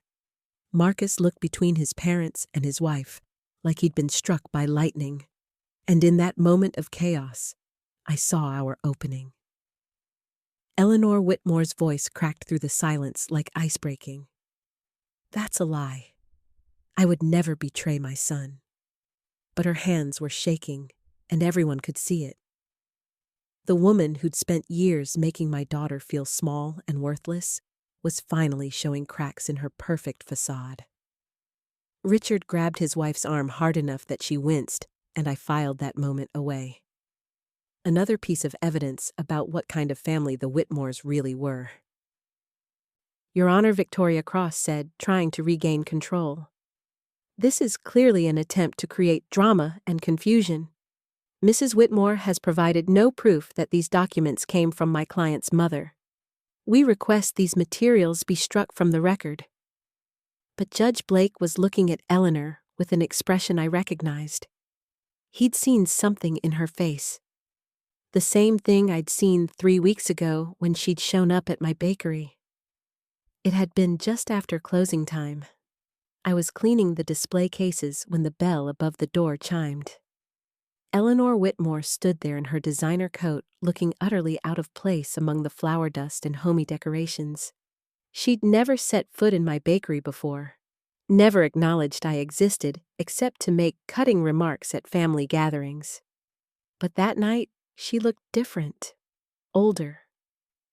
Marcus looked between his parents and his wife, like he'd been struck by lightning. And in that moment of chaos, I saw our opening. Eleanor Whitmore's voice cracked through the silence like ice breaking. That's a lie. I would never betray my son. But her hands were shaking, and everyone could see it. The woman who'd spent years making my daughter feel small and worthless was finally showing cracks in her perfect facade. Richard grabbed his wife's arm hard enough that she winced, and I filed that moment away. Another piece of evidence about what kind of family the Whitmores really were. Your Honor, Victoria Cross said, trying to regain control. This is clearly an attempt to create drama and confusion. Mrs. Whitmore has provided no proof that these documents came from my client's mother. We request these materials be struck from the record. But Judge Blake was looking at Eleanor with an expression I recognized. He'd seen something in her face. The same thing I'd seen 3 weeks ago when she'd shown up at my bakery. It had been just after closing time. I was cleaning the display cases when the bell above the door chimed. Eleanor Whitmore stood there in her designer coat, looking utterly out of place among the flower dust and homey decorations. She'd never set foot in my bakery before, never acknowledged I existed except to make cutting remarks at family gatherings. But that night, she looked different, older,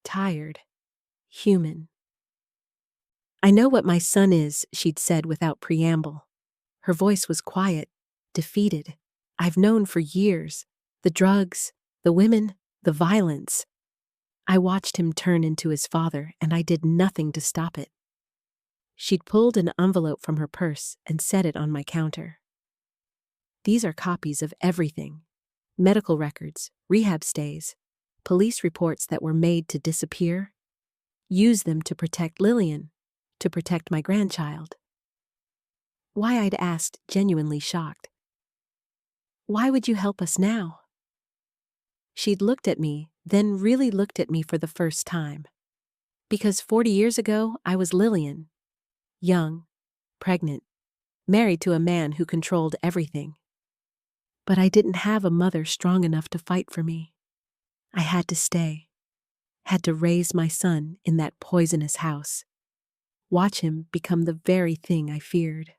tired, human. I know what my son is, she'd said without preamble. Her voice was quiet, defeated. I've known for years. The drugs, the women, the violence. I watched him turn into his father, and I did nothing to stop it. She'd pulled an envelope from her purse and set it on my counter. These are copies of everything. Medical records, rehab stays, police reports that were made to disappear. Use them to protect Lillian, to protect my grandchild. Why, I'd asked, genuinely shocked. Why would you help us now? She'd looked at me, then really looked at me for the first time. Because 40 years ago, I was Lillian. Young, pregnant, married to a man who controlled everything. But I didn't have a mother strong enough to fight for me. I had to stay. Had to raise my son in that poisonous house. Watch him become the very thing I feared.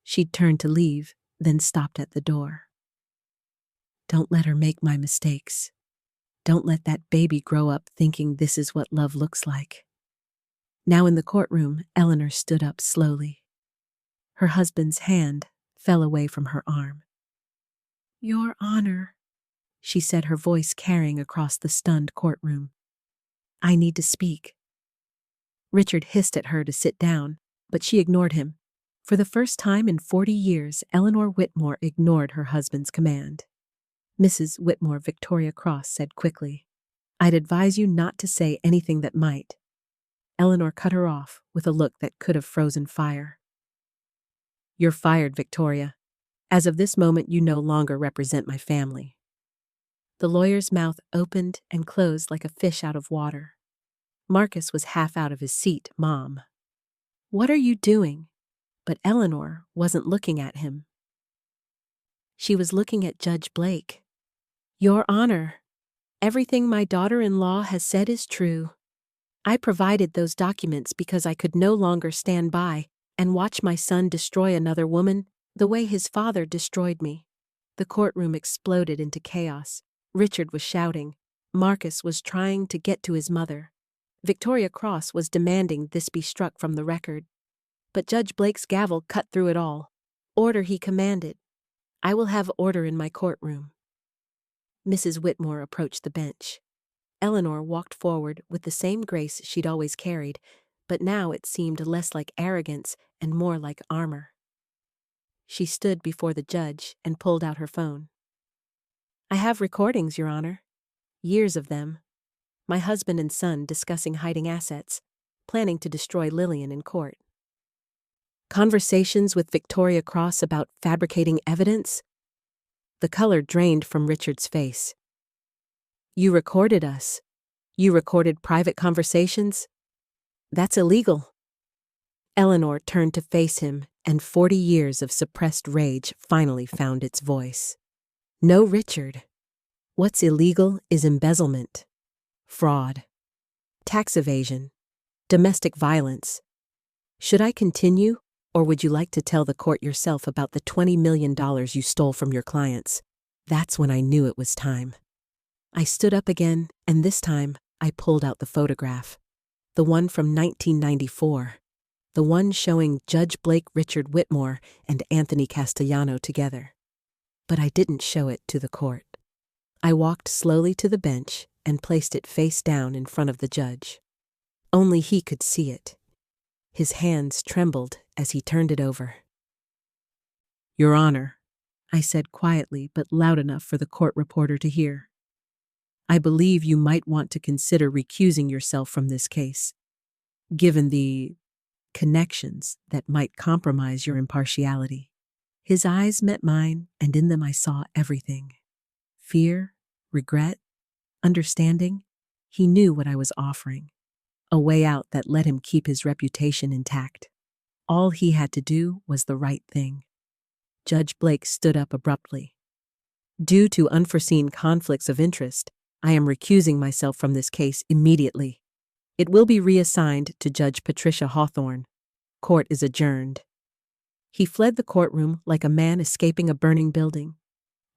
She'd turned to leave, then stopped at the door. Don't let her make my mistakes. Don't let that baby grow up thinking this is what love looks like. Now in the courtroom, Eleanor stood up slowly. Her husband's hand fell away from her arm. Your Honor, she said, her voice carrying across the stunned courtroom. I need to speak. Richard hissed at her to sit down, but she ignored him. For the first time in 40 years, Eleanor Whitmore ignored her husband's command. Mrs. Whitmore, Victoria Cross said quickly, I'd advise you not to say anything that might. Eleanor cut her off with a look that could have frozen fire. You're fired, Victoria. As of this moment, you no longer represent my family. The lawyer's mouth opened and closed like a fish out of water. Marcus was half out of his seat. Mom. What are you doing? But Eleanor wasn't looking at him. She was looking at Judge Blake. Your Honor, everything my daughter-in-law has said is true. I provided those documents because I could no longer stand by and watch my son destroy another woman the way his father destroyed me. The courtroom exploded into chaos. Richard was shouting. Marcus was trying to get to his mother. Victoria Cross was demanding this be struck from the record. But Judge Blake's gavel cut through it all. Order, he commanded. I will have order in my courtroom. Mrs. Whitmore approached the bench. Eleanor walked forward with the same grace she'd always carried, but now it seemed less like arrogance and more like armor. She stood before the judge and pulled out her phone. I have recordings, Your Honor. Years of them. My husband and son discussing hiding assets, planning to destroy Lillian in court. Conversations with Victoria Cross about fabricating evidence? The color drained from Richard's face. You recorded us. You recorded private conversations? That's illegal. Eleanor turned to face him, and 40 years of suppressed rage finally found its voice. No, Richard. What's illegal is embezzlement, fraud, tax evasion, domestic violence. Should I continue, or would you like to tell the court yourself about the $20 million you stole from your clients? That's when I knew it was time. I stood up again, and this time I pulled out the photograph. The one from 1994. The one showing Judge Blake, Richard Whitmore, and Anthony Castellano together. But I didn't show it to the court. I walked slowly to the bench and placed it face down in front of the judge. Only he could see it. His hands trembled as he turned it over. Your Honor, I said quietly but loud enough for the court reporter to hear. I believe you might want to consider recusing yourself from this case, given the connections that might compromise your impartiality. His eyes met mine, and in them I saw everything. Fear, regret, understanding. He knew what I was offering. A way out that let him keep his reputation intact. All he had to do was the right thing. Judge Blake stood up abruptly. Due to unforeseen conflicts of interest, I am recusing myself from this case immediately. It will be reassigned to Judge Patricia Hawthorne. Court is adjourned. He fled the courtroom like a man escaping a burning building.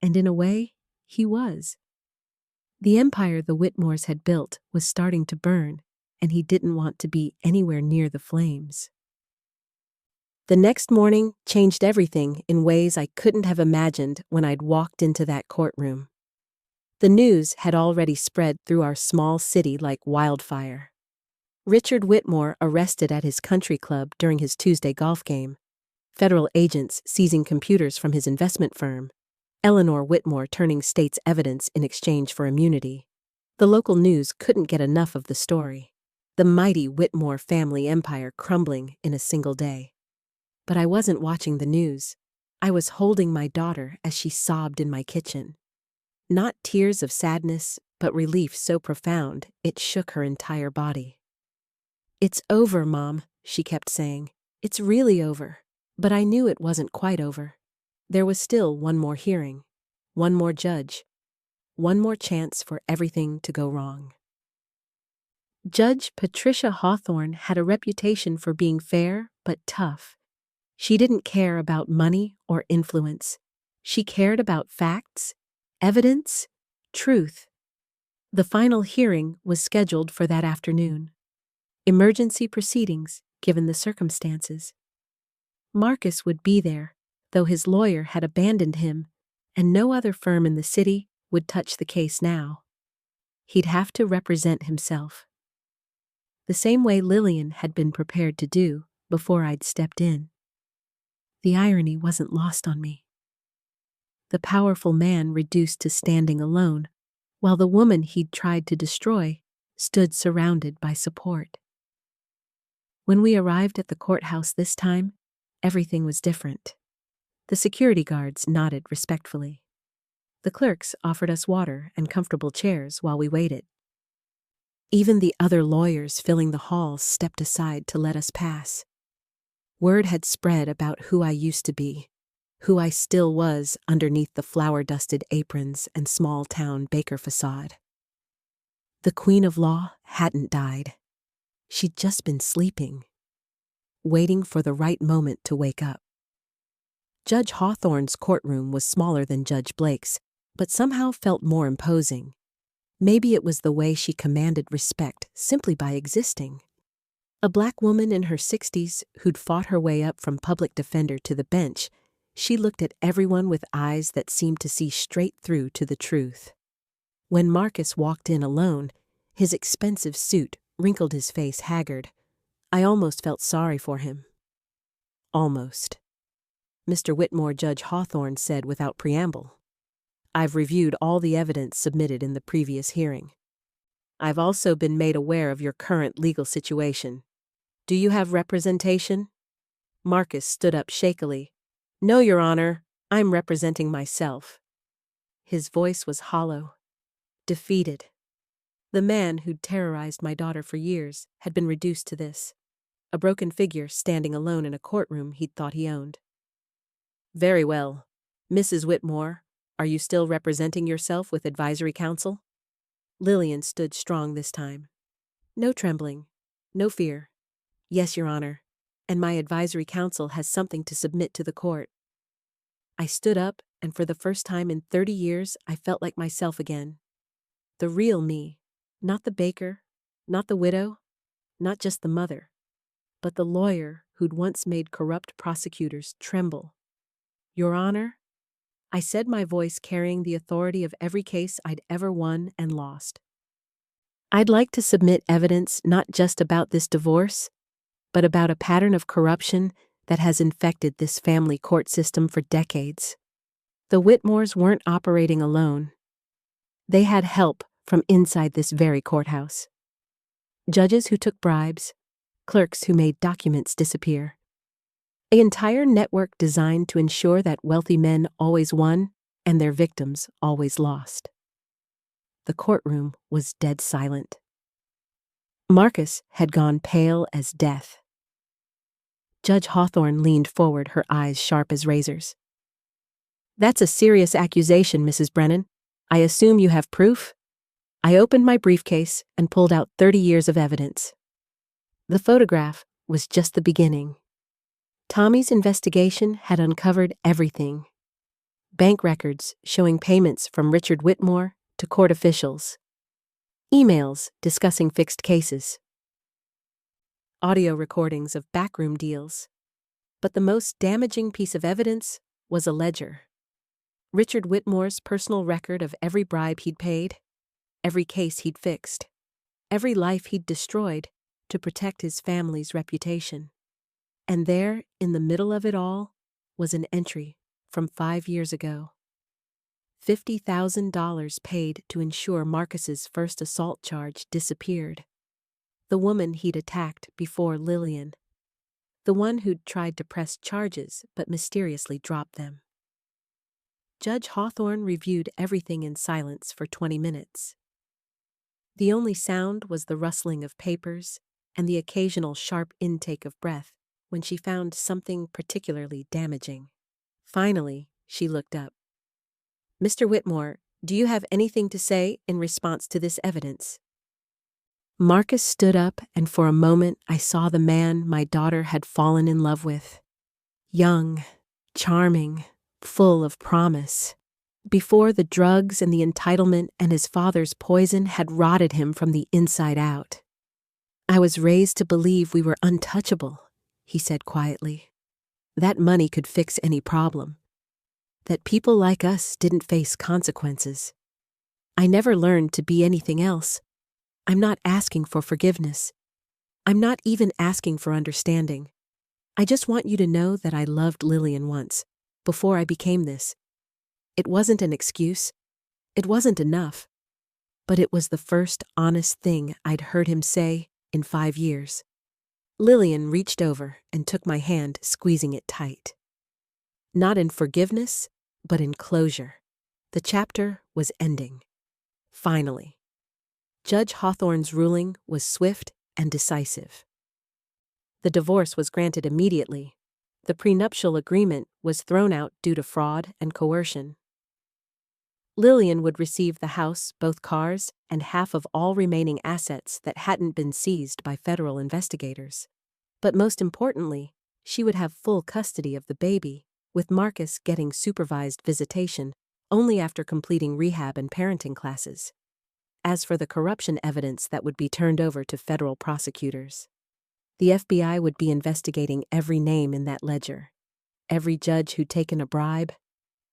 And in a way, he was. The empire the Whitmores had built was starting to burn, and he didn't want to be anywhere near the flames. The next morning changed everything in ways I couldn't have imagined when I'd walked into that courtroom. The news had already spread through our small city like wildfire. Richard Whitmore arrested at his country club during his Tuesday golf game. Federal agents seizing computers from his investment firm. Eleanor Whitmore turning state's evidence in exchange for immunity. The local news couldn't get enough of the story. The mighty Whitmore family empire crumbling in a single day. But I wasn't watching the news. I was holding my daughter as she sobbed in my kitchen. Not tears of sadness, but relief so profound it shook her entire body. It's over, Mom, she kept saying. It's really over. But I knew it wasn't quite over. There was still one more hearing, one more judge, one more chance for everything to go wrong. Judge Patricia Hawthorne had a reputation for being fair but tough. She didn't care about money or influence. She cared about facts Evidence? Truth. The final hearing was scheduled for that afternoon. Emergency proceedings, given the circumstances. Marcus would be there, though his lawyer had abandoned him, and no other firm in the city would touch the case now. He'd have to represent himself. The same way Lillian had been prepared to do before I'd stepped in. The irony wasn't lost on me. The powerful man reduced to standing alone, while the woman he'd tried to destroy stood surrounded by support. When we arrived at the courthouse this time, everything was different. The security guards nodded respectfully. The clerks offered us water and comfortable chairs while we waited. Even the other lawyers filling the halls stepped aside to let us pass. Word had spread about who I used to be, who I still was underneath the flour-dusted aprons and small-town baker facade. The Queen of Law hadn't died. She'd just been sleeping, waiting for the right moment to wake up. Judge Hawthorne's courtroom was smaller than Judge Blake's, but somehow felt more imposing. Maybe it was the way she commanded respect simply by existing. A black woman in her 60s who'd fought her way up from public defender to the bench, she looked at everyone with eyes that seemed to see straight through to the truth. When Marcus walked in alone, his expensive suit wrinkled his face haggard. I almost felt sorry for him. Almost. Mr. Whitmore, Judge Hawthorne said without preamble. I've reviewed all the evidence submitted in the previous hearing. I've also been made aware of your current legal situation. Do you have representation? Marcus stood up shakily. No, Your Honor, I'm representing myself. His voice was hollow, defeated. The man who'd terrorized my daughter for years had been reduced to this, a broken figure standing alone in a courtroom he'd thought he owned. Very well. Mrs. Whitmore, are you still representing yourself with advisory counsel? Lillian stood strong this time. No trembling, no fear. Yes, Your Honor, and my advisory counsel has something to submit to the court. I stood up, and for the first time in 30 years, I felt like myself again. The real me, not the baker, not the widow, not just the mother, but the lawyer who'd once made corrupt prosecutors tremble. Your Honor, I said, my voice carrying the authority of every case I'd ever won and lost. I'd like to submit evidence not just about this divorce, but about a pattern of corruption that has infected this family court system for decades. The Whitmores weren't operating alone. They had help from inside this very courthouse. Judges who took bribes, clerks who made documents disappear. An entire network designed to ensure that wealthy men always won and their victims always lost. The courtroom was dead silent. Marcus had gone pale as death. Judge Hawthorne leaned forward, her eyes sharp as razors. That's a serious accusation, Mrs. Brennan. I assume you have proof? I opened my briefcase and pulled out 30 years of evidence. The photograph was just the beginning. Tommy's investigation had uncovered everything. Bank records showing payments from Richard Whitmore to court officials. Emails discussing fixed cases. Audio recordings of backroom deals. But the most damaging piece of evidence was a ledger. Richard Whitmore's personal record of every bribe he'd paid, every case he'd fixed, every life he'd destroyed to protect his family's reputation. And there, in the middle of it all, was an entry from 5 years ago. $50,000 paid to ensure Marcus's first assault charge disappeared. The woman he'd attacked before Lillian. The one who'd tried to press charges but mysteriously dropped them. Judge Hawthorne reviewed everything in silence for 20 minutes. The only sound was the rustling of papers and the occasional sharp intake of breath when she found something particularly damaging. Finally, she looked up. Mr. Whitmore, do you have anything to say in response to this evidence? Marcus stood up, and for a moment I saw the man my daughter had fallen in love with. Young, charming, full of promise. before the drugs and the entitlement and his father's poison had rotted him from the inside out. "I was raised to believe we were untouchable," he said quietly. "That money could fix any problem. That people like us didn't face consequences. I never learned to be anything else. I'm not asking for forgiveness. I'm not even asking for understanding. I just want you to know that I loved Lillian once, before I became this. It wasn't an excuse. It wasn't enough. But it was the first honest thing I'd heard him say in 5 years." Lillian reached over and took my hand, squeezing it tight. Not in forgiveness, but in closure. The chapter was ending. Finally. Judge Hawthorne's ruling was swift and decisive. The divorce was granted immediately. The prenuptial agreement was thrown out due to fraud and coercion. Lillian would receive the house, both cars, and half of all remaining assets that hadn't been seized by federal investigators. But most importantly, she would have full custody of the baby, with Marcus getting supervised visitation only after completing rehab and parenting classes. As for the corruption evidence that would be turned over to federal prosecutors, the FBI would be investigating every name in that ledger, every judge who'd taken a bribe,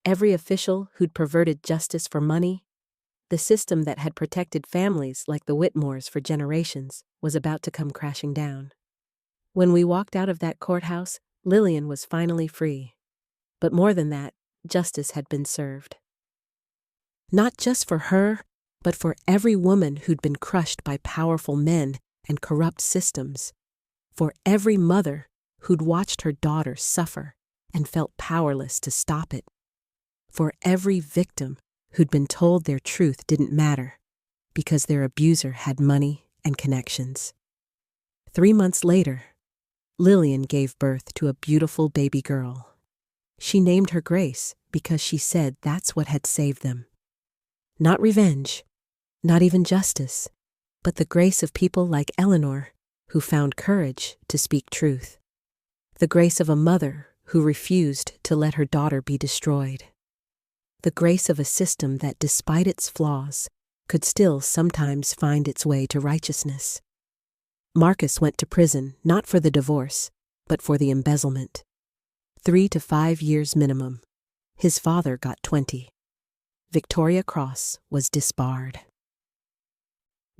every official who'd perverted justice for money. The system that had protected families like the Whitmores for generations was about to come crashing down. When we walked out of that courthouse, Lillian was finally free. But more than that, justice had been served. Not just for her, but for every woman who'd been crushed by powerful men and corrupt systems. For every mother who'd watched her daughter suffer and felt powerless to stop it. For every victim who'd been told their truth didn't matter because their abuser had money and connections. 3 months later, Lillian gave birth to a beautiful baby girl. She named her Grace because she said that's what had saved them. Not revenge, not even justice, but the grace of people like Eleanor, who found courage to speak truth. The grace of a mother who refused to let her daughter be destroyed. The grace of a system that, despite its flaws, could still sometimes find its way to righteousness. Marcus went to prison not for the divorce, but for the embezzlement. 3 to 5 years minimum. His father got 20. Victoria Cross was disbarred.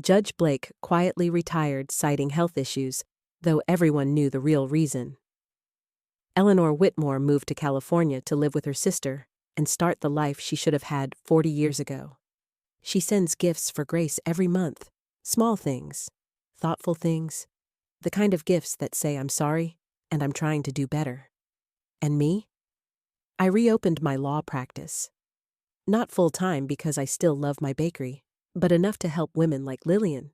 Judge Blake quietly retired, citing health issues, though everyone knew the real reason. Eleanor Whitmore moved to California to live with her sister and start the life she should have had 40 years ago. She sends gifts for Grace every month, small things, thoughtful things, the kind of gifts that say I'm sorry and I'm trying to do better. And me? I reopened my law practice. Not full-time because I still love my bakery, but enough to help women like Lillian.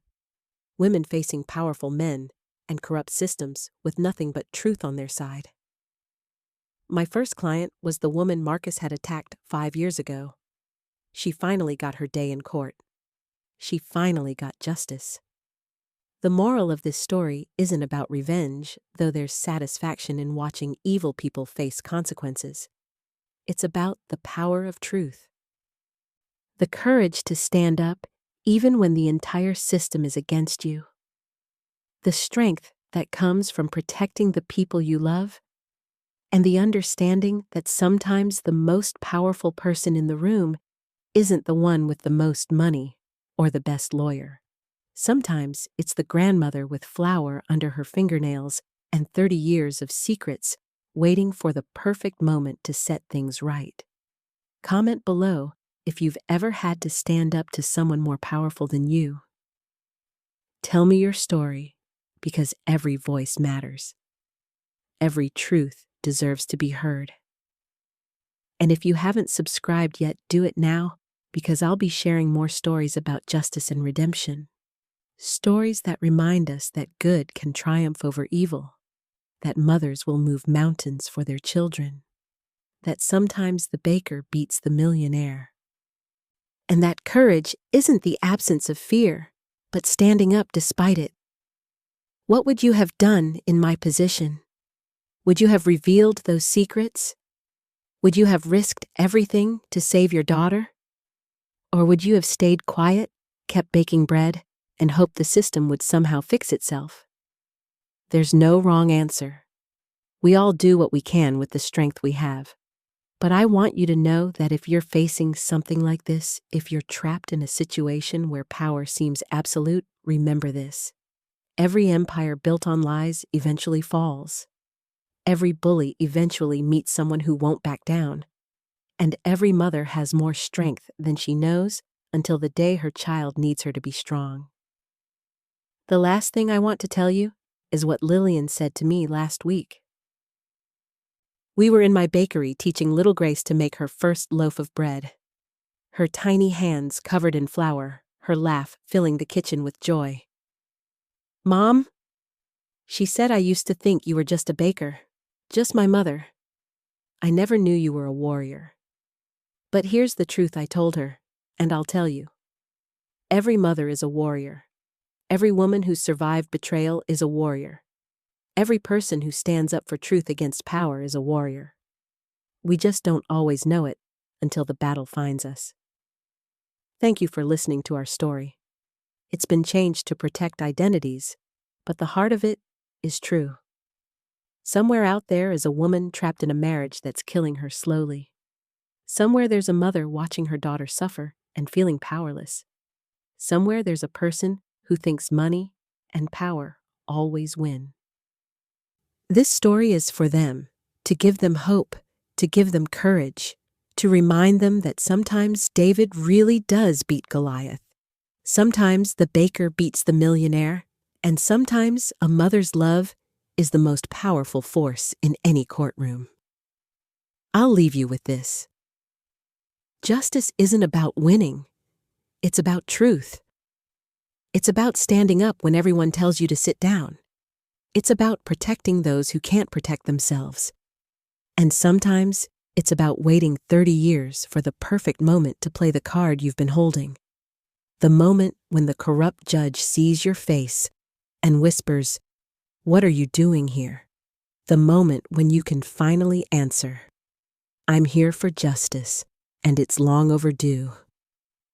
Women facing powerful men and corrupt systems with nothing but truth on their side. My first client was the woman Marcus had attacked 5 years ago. She finally got her day in court. She finally got justice. The moral of this story isn't about revenge, though there's satisfaction in watching evil people face consequences. It's about the power of truth. The courage to stand up even when the entire system is against you. The strength that comes from protecting the people you love, and the understanding that sometimes the most powerful person in the room isn't the one with the most money or the best lawyer. Sometimes it's the grandmother with flour under her fingernails and 30 years of secrets waiting for the perfect moment to set things right. Comment below if you've ever had to stand up to someone more powerful than you. Tell me your story, because every voice matters. Every truth deserves to be heard. And if you haven't subscribed yet, do it now, because I'll be sharing more stories about justice and redemption. Stories that remind us that good can triumph over evil, that mothers will move mountains for their children, that sometimes the baker beats the millionaire, and that courage isn't the absence of fear, but standing up despite it. What would you have done in my position? Would you have revealed those secrets? Would you have risked everything to save your daughter? Or would you have stayed quiet, kept baking bread, and hoped the system would somehow fix itself? There's no wrong answer. We all do what we can with the strength we have. But I want you to know that if you're facing something like this, if you're trapped in a situation where power seems absolute, remember this. Every empire built on lies eventually falls. Every bully eventually meets someone who won't back down. And every mother has more strength than she knows until the day her child needs her to be strong. The last thing I want to tell you is what Lillian said to me last week. We were in my bakery teaching little Grace to make her first loaf of bread. Her tiny hands covered in flour, her laugh filling the kitchen with joy. "Mom," she said, "I used to think you were just a baker, just my mother. I never knew you were a warrior." But here's the truth I told her, and I'll tell you. Every mother is a warrior. Every woman who survived betrayal is a warrior. Every person who stands up for truth against power is a warrior. We just don't always know it until the battle finds us. Thank you for listening to our story. It's been changed to protect identities, but the heart of it is true. Somewhere out there is a woman trapped in a marriage that's killing her slowly. Somewhere there's a mother watching her daughter suffer and feeling powerless. Somewhere there's a person who thinks money and power always win. This story is for them, to give them hope, to give them courage, to remind them that sometimes David really does beat Goliath. Sometimes the baker beats the millionaire, and sometimes a mother's love is the most powerful force in any courtroom. I'll leave you with this. Justice isn't about winning. It's about truth. It's about standing up when everyone tells you to sit down. It's about protecting those who can't protect themselves. And sometimes it's about waiting 30 years for the perfect moment to play the card you've been holding. The moment when the corrupt judge sees your face and whispers, "What are you doing here?" The moment when you can finally answer, "I'm here for justice, and it's long overdue."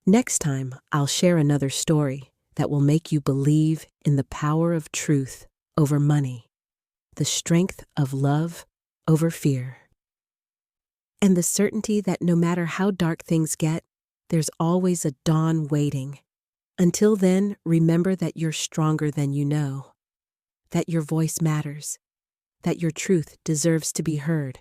Next time, I'll share another story that will make you believe in the power of truth over money, the strength of love over fear, and the certainty that no matter how dark things get, there's always a dawn waiting. Until then, remember that you're stronger than you know, that your voice matters, that your truth deserves to be heard,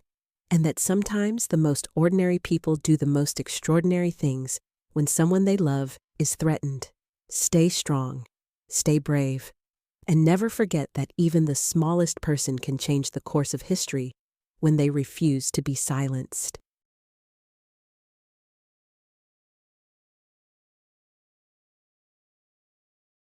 and that sometimes the most ordinary people do the most extraordinary things when someone they love is threatened. Stay strong, stay brave, and never forget that even the smallest person can change the course of history when they refuse to be silenced.